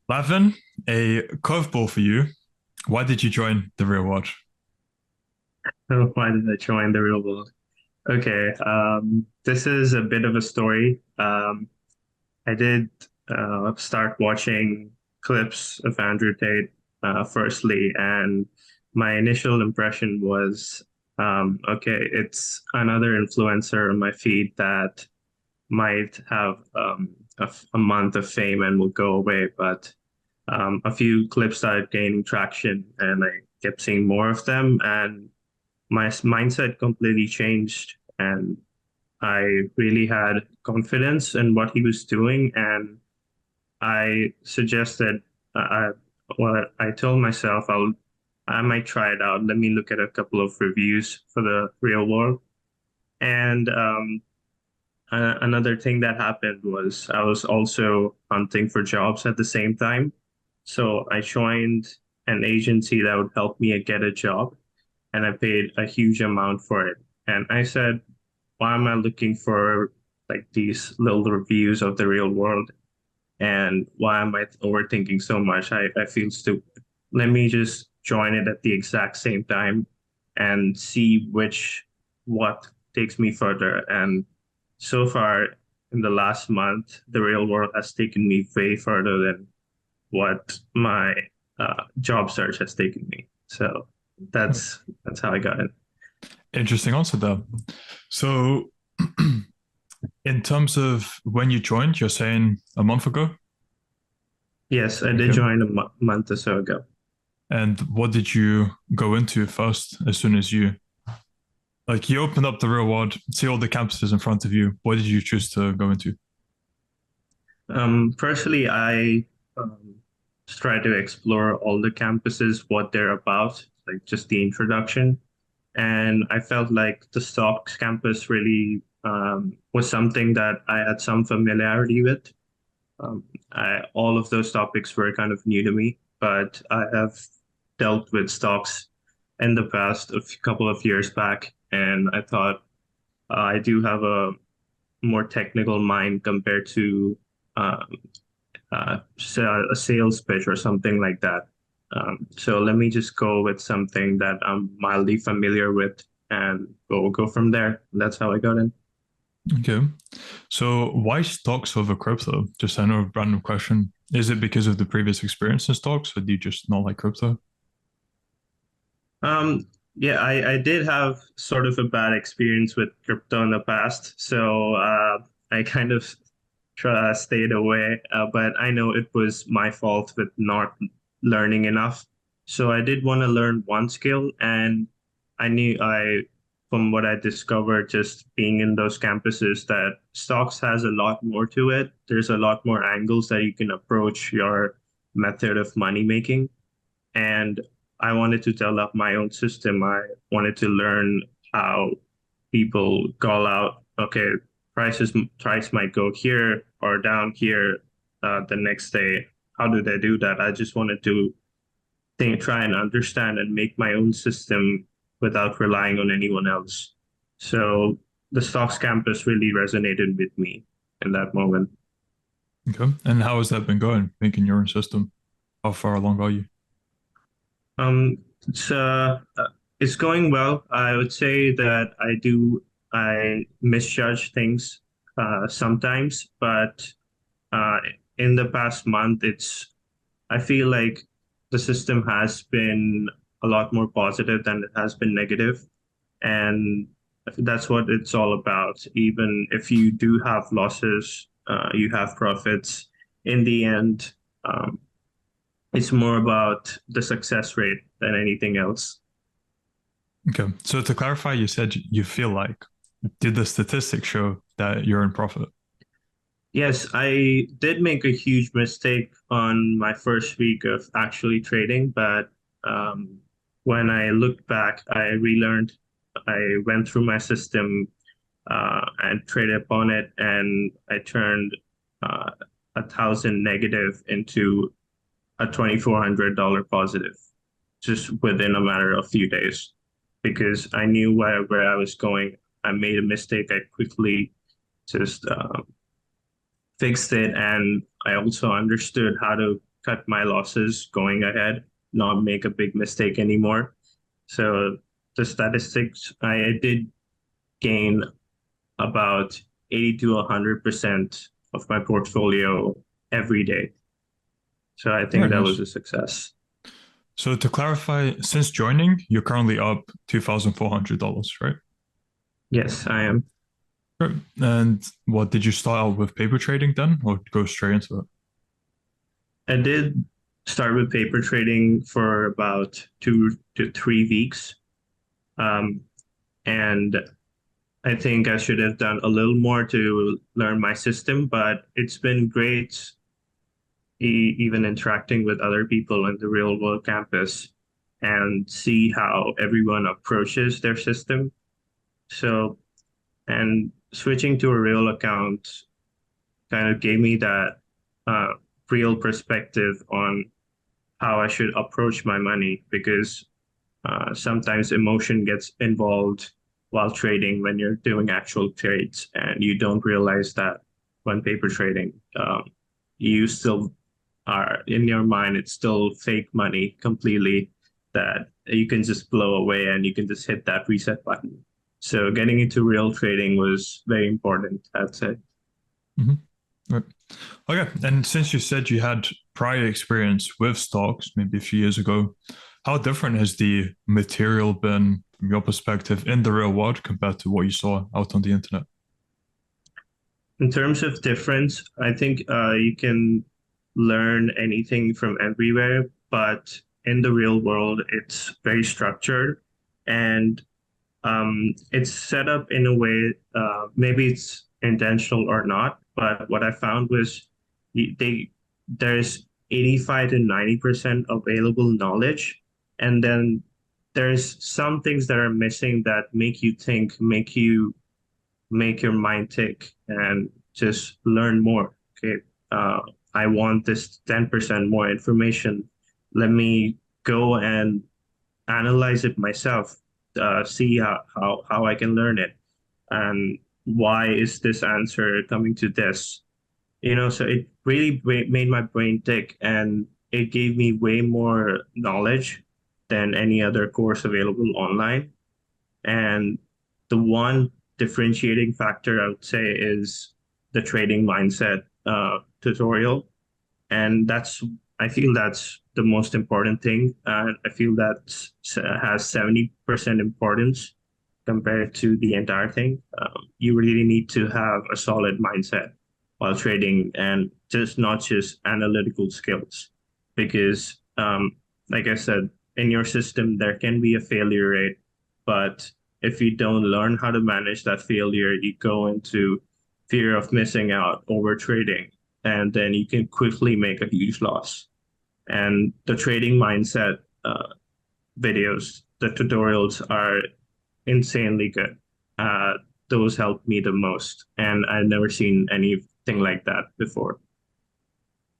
Lavin, a curveball for you. Why did you join the real world? Why did I join the real world? Okay, this is a bit of a story. I did start watching clips of Andrew Tate firstly, and my initial impression was, okay, it's another influencer on my feed that might have a month of fame and will go away, but a few clips started gaining traction, and I kept seeing more of them, and my mindset completely changed, and I really had confidence in what he was doing. And I suggested, I told myself I might try it out. Let me look at a couple of reviews for the real world. And another thing that happened was I was also hunting for jobs at the same time. So I joined an agency that would help me get a job, and I paid a huge amount for it. And I said, why am I looking for like these little reviews of the real world? And why am I overthinking so much? I feel stupid. Let me just join it at the exact same time and see what takes me further. And so far in the last month, the real world has taken me way further than what my job search has taken me. So that's how I got it. Interesting answer there. So, in terms of when you joined, you're saying a month ago. Yes, I did Okay. join a month or so ago. And what did you go into first as soon as you opened up the real world, see all the campuses in front of you? What did you choose to go into? Personally, I just try to explore all the campuses, what they're about, like just the introduction. And I felt like the Stocks campus really was something that I had some familiarity with. All of those topics were kind of new to me, but I have dealt with stocks in the past, couple of years back, and I thought I do have a more technical mind compared to um, a sales pitch or something like that. So let me just go with something that I'm mildly familiar with, and we'll go from there. That's how I got in. Okay. So, why stocks over crypto? Just I know a random question. Is it because of the previous experience in stocks, or do you just not like crypto? Um, yeah, I did have sort of a bad experience with crypto in the past, so I kind of stayed away. But I know it was my fault with not learning enough. So I did want to learn one skill, and from what I discovered, just being in those campuses, that stocks has a lot more to it. There's a lot more angles that you can approach your method of money making, and I wanted to develop my own system. I wanted to learn how people call out, okay, price might go here or down here the next day. How do they do that? I just wanted to try and understand and make my own system without relying on anyone else. So the stocks campus really resonated with me in that moment. Okay. And how has that been going, making your own system? How far along are you? Um, it's going well. I would say that I misjudge things sometimes, but uh, in the past month, I feel like the system has been a lot more positive than it has been negative, and that's what it's all about. Even if you do have losses, you have profits. In the end, it's more about the success rate than anything else. Okay. So to clarify, you said you feel like, did the statistics show that you're in profit? Yes, I did make a huge mistake on my first week of actually trading, but um, when I looked back, I relearned. I went through my system and traded upon it, and I turned uh, 1,000 negative into a $2,400 positive just within a matter of few days because I knew where I was going. I made a mistake. I quickly just fixed it, and I also understood how to cut my losses going ahead, not make a big mistake anymore. So the statistics, I did gain about 80 to 100% of my portfolio every day. So I think Very that nice. was a success. So to clarify, since joining, you're currently up $2,400, right? Yes, I am. Right. And what did you start out with paper trading then, or go straight into it? I did start with paper trading for about 2 to 3 weeks. Um, and I think I should have done a little more to learn my system, but it's been great even interacting with other people in the real world campus and see how everyone approaches their system. So, and switching to a real account kind of gave me that uh, real perspective on how I should approach my money because sometimes emotion gets involved while trading when you're doing actual trades, and you don't realize that when paper trading, you still are in your mind, it's still fake money completely that you can just blow away and you can just hit that reset button. So getting into real trading was very important, I'd say. Hmm. Right. Okay. And since you said you had prior experience with stocks, maybe a few years ago, how different has the material been from your perspective in the real world compared to what you saw out on the internet? In terms of difference, I think you can learn anything from everywhere, but in the real world, it's very structured and it's set up in a way, maybe it's intentional or not, but what I found was there's 85 to 90% available knowledge, and then there's some things that are missing that make you think, make your mind tick and just learn more. Okay. I want this 10% more information. Let me go and analyze it myself, see how I can learn it. And why is this answer coming to this? So it really made my brain tick and it gave me way more knowledge than any other course available online. And the one differentiating factor I would say is the trading mindset tutorial. And I feel that's the most important thing. I feel that has 70% importance compared to the entire thing. You really need to have a solid mindset while trading and just not just analytical skills. Because, like I said, in your system, there can be a failure rate, but if you don't learn how to manage that failure, you go into fear of missing out over trading, and then you can quickly make a huge loss. And the trading mindset videos, the tutorials are insanely good. Uh, those helped me the most, and I've never seen anything like that before.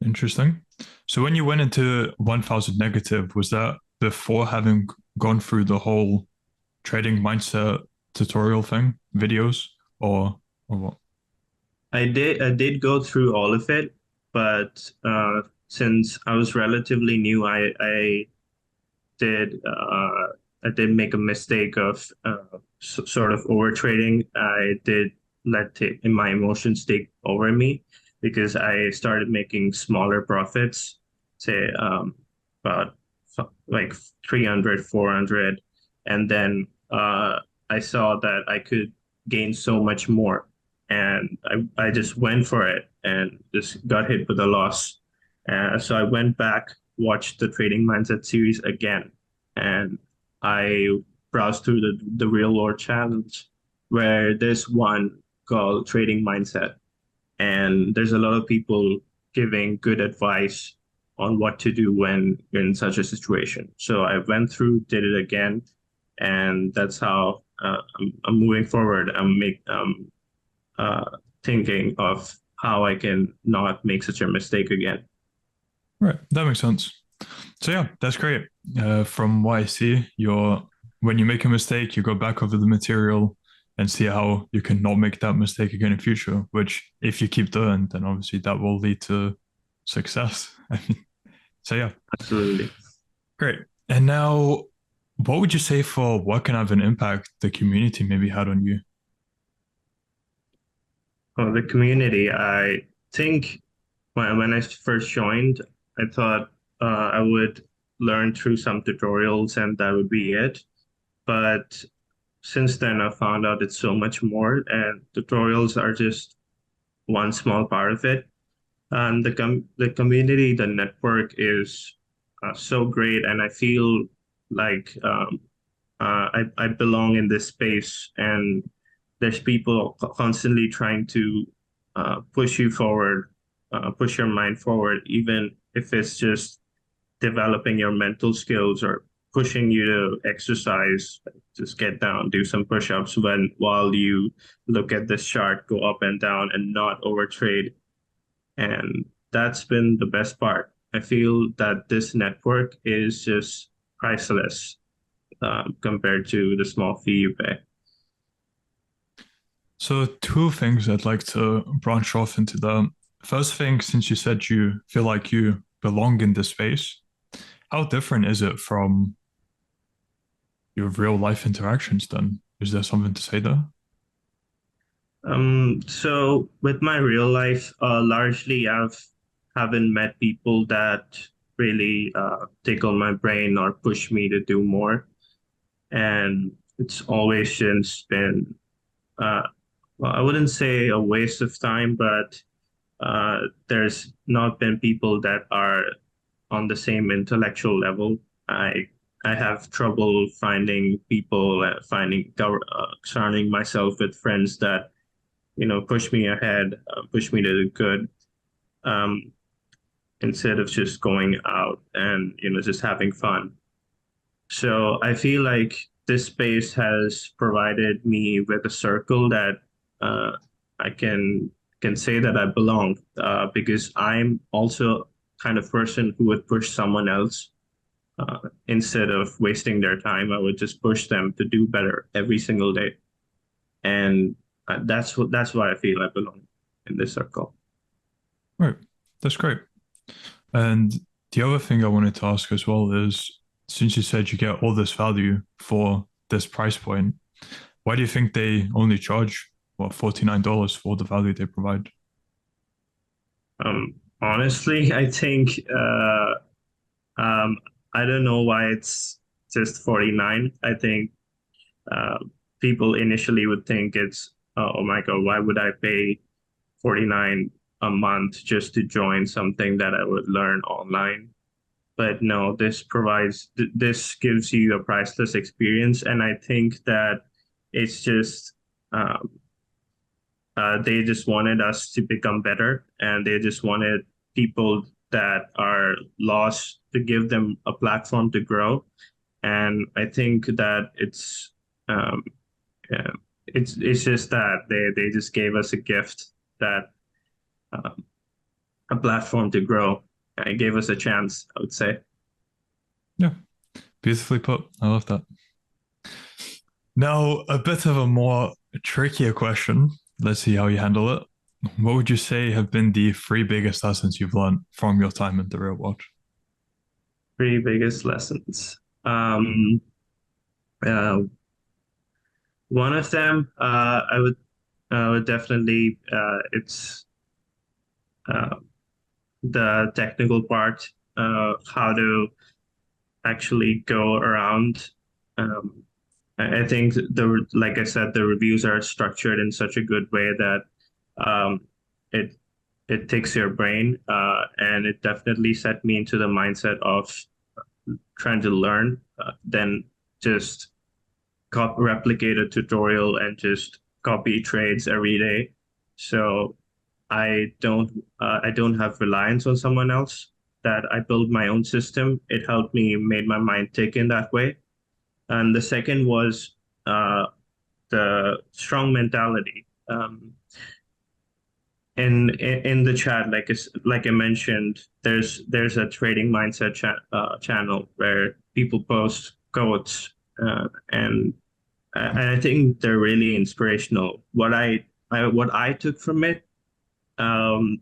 Interesting. So when you went into 1000 negative, was that before having gone through the whole trading mindset tutorial thing, videos, or what? I did go through all of it, but since I was relatively new, did uh, I did make a mistake of sort of over trading. I did let in my emotions take over me because I started making smaller profits, say about like 300, 400, and then I saw that I could gain so much more, and I just went for it and just got hit with a loss. So I went back, watched the Trading Mindset series again, and I browsed through the real world challenge where there's one called Trading Mindset. And there's a lot of people giving good advice on what to do when you're in such a situation. So I went through, did it again, and that's how I'm moving forward. Thinking of how I can not make such a mistake again. Right, that makes sense. So yeah, that's great. From what I see, when you make a mistake, you go back over the material and see how you can not make that mistake again in future. Which, if you keep doing, then obviously that will lead to success. I mean, So yeah, Absolutely. great. And now, what would you say for what kind of an impact the community maybe had on you? Well, the community, I think when I first joined, I thought I would learn through some tutorials and that would be it. But since then, I found out it's so much more, and tutorials are just one small part of it. And the community, the network is so great, and I feel like I belong in this space, and there's people constantly trying to push you forward, push your mind forward, even if it's just developing your mental skills or pushing you to exercise. Just get down, do some push-ups while you look at this chart go up and down and not overtrade. And that's been the best part. I feel that this network is just priceless compared to the small fee you pay. So, two things I'd like to branch off into. The first thing, since you said you feel like you belong in this space, how different is it from your real life interactions then? Is there something to say there? So with my real life, largely I've haven't met people that really tickle my brain or push me to do more. And it's always just been, uh, well, I wouldn't say a waste of time, but there's not been people that are on the same intellectual level. I I have trouble finding people, surrounding myself with friends that push me ahead, push me to the good, um, instead of just going out and just having fun. So I feel like this space has provided me with a circle that uh, I can say that I belong, because I'm also kind of person who would push someone else. Instead of wasting their time, I would just push them to do better every single day, and that's why I feel I belong in this circle. Right. That's great. And the other thing I wanted to ask as well is since you said you get all this value for this price point, why do you think they only charge, what, $49 for the value they provide? Honestly, I think um, I don't know why it's just 49. I think uh, people initially would think it's, oh my God, why would I pay 49 a month just to join something that I would learn online? But no, this gives you a priceless experience, and I think that it's just um, they just wanted us to become better, and they just wanted people that are lost to give them a platform to grow. And I think that um, yeah, it's just that they just gave us a gift, that um, a platform to grow. It gave us a chance, I would say. Yeah, beautifully put. I love that. Now, a bit of a more trickier question. Let's see how you handle it. What would you say have been the three biggest lessons you've learned from your time in the real world? Three biggest lessons. Uh, One of them, I would definitely, it's uh, the technical part, how to actually go around. Um, I think like I said, the reviews are structured in such a good way that um, it it takes your brain, and it definitely set me into the mindset of trying to learn, then just replicate a tutorial and just copy trades every day. So I don't have reliance on someone else. That I build my own system. It helped me made my mind tick in that way. And the second was uh, the strong mentality. In the chat, like I mentioned, there's a trading mindset channel where people post quotes, and I think they're really inspirational. What I took from it, um,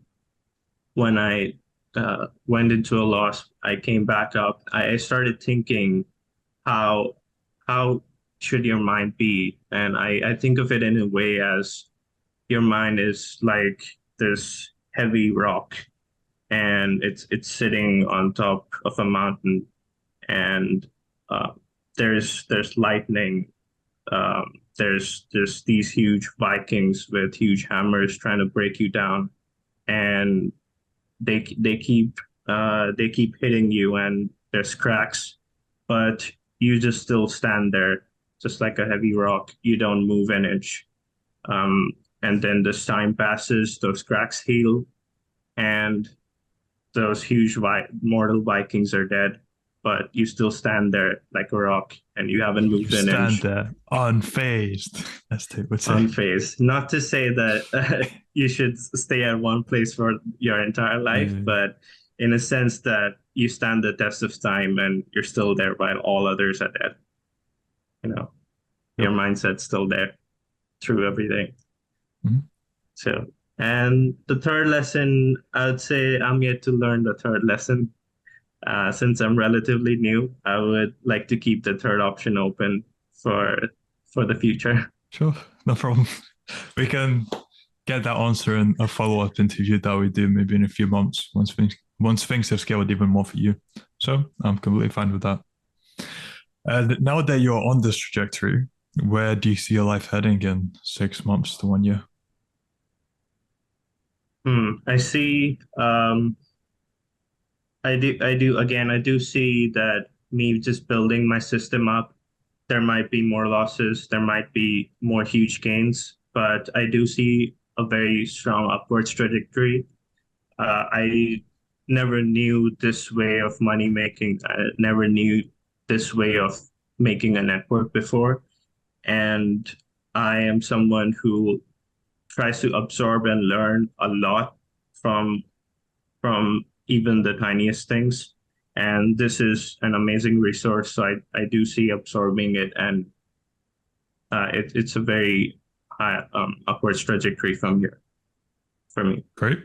when I went into a loss. I came back up. I started thinking how how should your mind be? And I think of it in a way as your mind is like this heavy rock, and it's sitting on top of a mountain, and uh, there's lightning. There's these huge Vikings with huge hammers trying to break you down, and they keep hitting you, and there's cracks, but you just still stand there, just like a heavy rock. You don't move an inch. Um, and then as time passes, those cracks heal, and those huge mortal Vikings are dead, but you still stand there like a rock, and you haven't You moved an stand inch, there unfazed, as Tate would say. unfazed. Not to say that you should stay at one place for your entire life, Yeah. but in a sense that you stand the test of time and you're still there while all others are dead. You know, your Yep. mindset's still there through everything. Mhm. So, and the third lesson, I'd say I'm yet to learn the third lesson. Since I'm relatively new, I would like to keep the third option open for for the future. Sure, no problem. We can get that answer in a follow-up interview that we do maybe in a few months once things have scaled even more for you. So I'm completely fine with that. Now that you're on this trajectory, where do you see your life heading in 6 months to 1 year? I see. I do see that me just building my system up, there might be more losses, there might be more huge gains, but I do see a very strong upwards trajectory. I never knew this way of money making. I never knew this way of making a network before. And I am someone who tries to absorb and learn a lot from even the tiniest things. And this is an amazing resource. So I do see absorbing it, and it's a very high upwards trajectory from here for me. Great,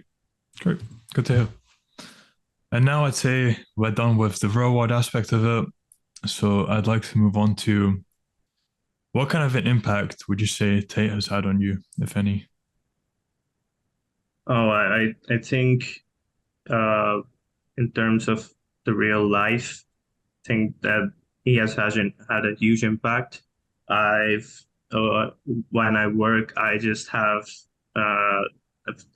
great, good to hear. And now I'd say we're done with the reward aspect of it. So I'd like to move on to what kind of an impact would you say Tate has had on you, if any? Oh, I think uh, in terms of the real life, I think that he has had a huge impact. I've when I work, I just have uh,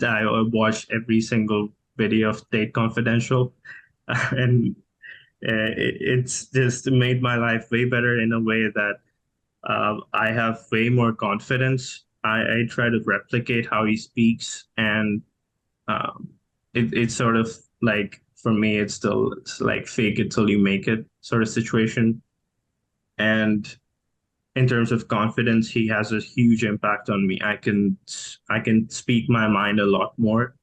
I watch every single video of Date Confidential, and it's just made my life way better in a way that I have way more confidence. I try to replicate how he speaks, and um, it's sort of like for me, it's like fake it till you make it sort of situation. And in terms of confidence, he has a huge impact on me. I can speak my mind a lot more.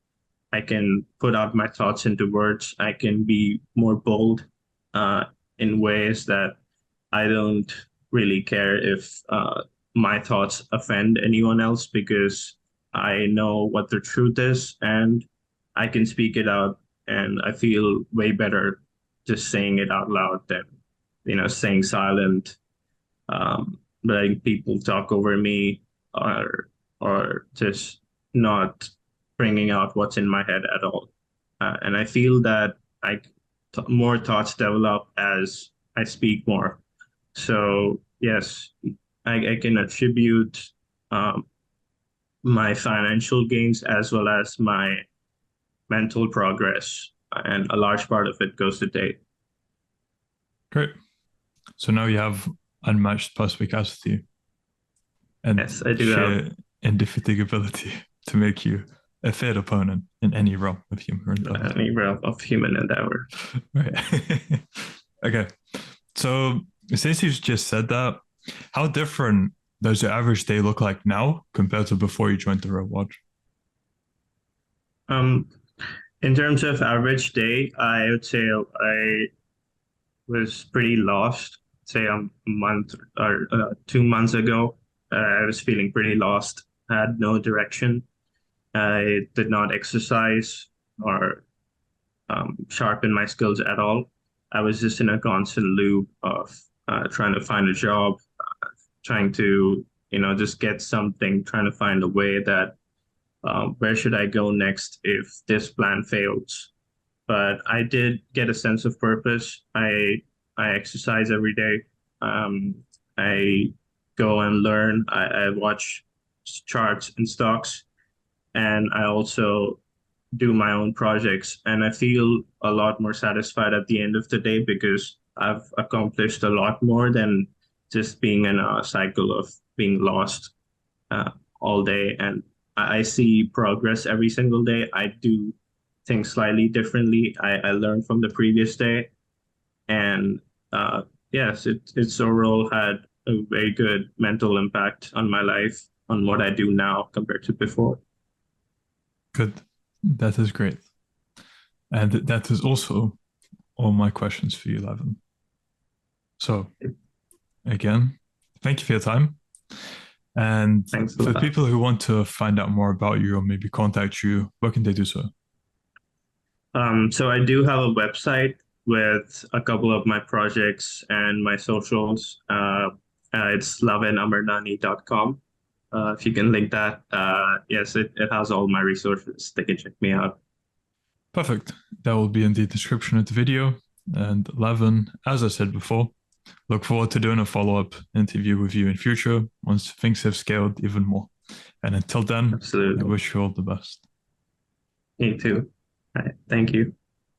I can put out my thoughts into words. I can be more bold uh, in ways that I don't really care if my thoughts offend anyone else, because I know what the truth is and I can speak it out, and I feel way better just saying it out loud than staying silent, letting people talk over me, or just not bringing out what's in my head at all. And I feel that more thoughts develop as I speak more. So yes, I can attribute um, my financial gains as well as my mental progress, and a large part of it goes to Tate. Great. So now you have unmatched perspicacity and Yes, I do have sheer indefatigability to make you a fair opponent in any realm of human endeavor. any realm of human endeavor. Right. Okay. So since you've just said that, how different does your average day look like now compared to before you joined the Red Watch? Um, in terms of average day, I would say I was pretty lost. Say a month or 2 months ago, I was feeling pretty lost. I had no direction. I did not exercise or sharpen my skills at all. I was just in a constant loop of trying to find a job, trying to, just get something, trying to find a way that where should I go next if this plan fails? But I did get a sense of purpose. I exercise every day. Um, I go and learn. I watch charts and stocks, and I also do my own projects. And I feel a lot more satisfied at the end of the day because I've accomplished a lot more than just being in a cycle of being lost uh, all day. And I see progress every single day. I do things slightly differently. I learn from the previous day. And yes, it's overall had a very good mental impact on my life, on what I do now compared to before. Good. That is great. And that is also all my questions for you, Lavin. So, again, thank you for your time. And Thanks a for lot. people who want to find out more about you or maybe contact you, where can they do so? So I do have a website with a couple of my projects and my socials. It's lavinamarnani.com. If you can link that, yes, it has all my resources. They can check me out. Perfect. That will be in the description of the video. And Lavin, as I said before, look forward to doing a follow-up interview with you in future once things have scaled even more. And until then, I Absolutely. wish you all the best. Me too. All right. Thank you.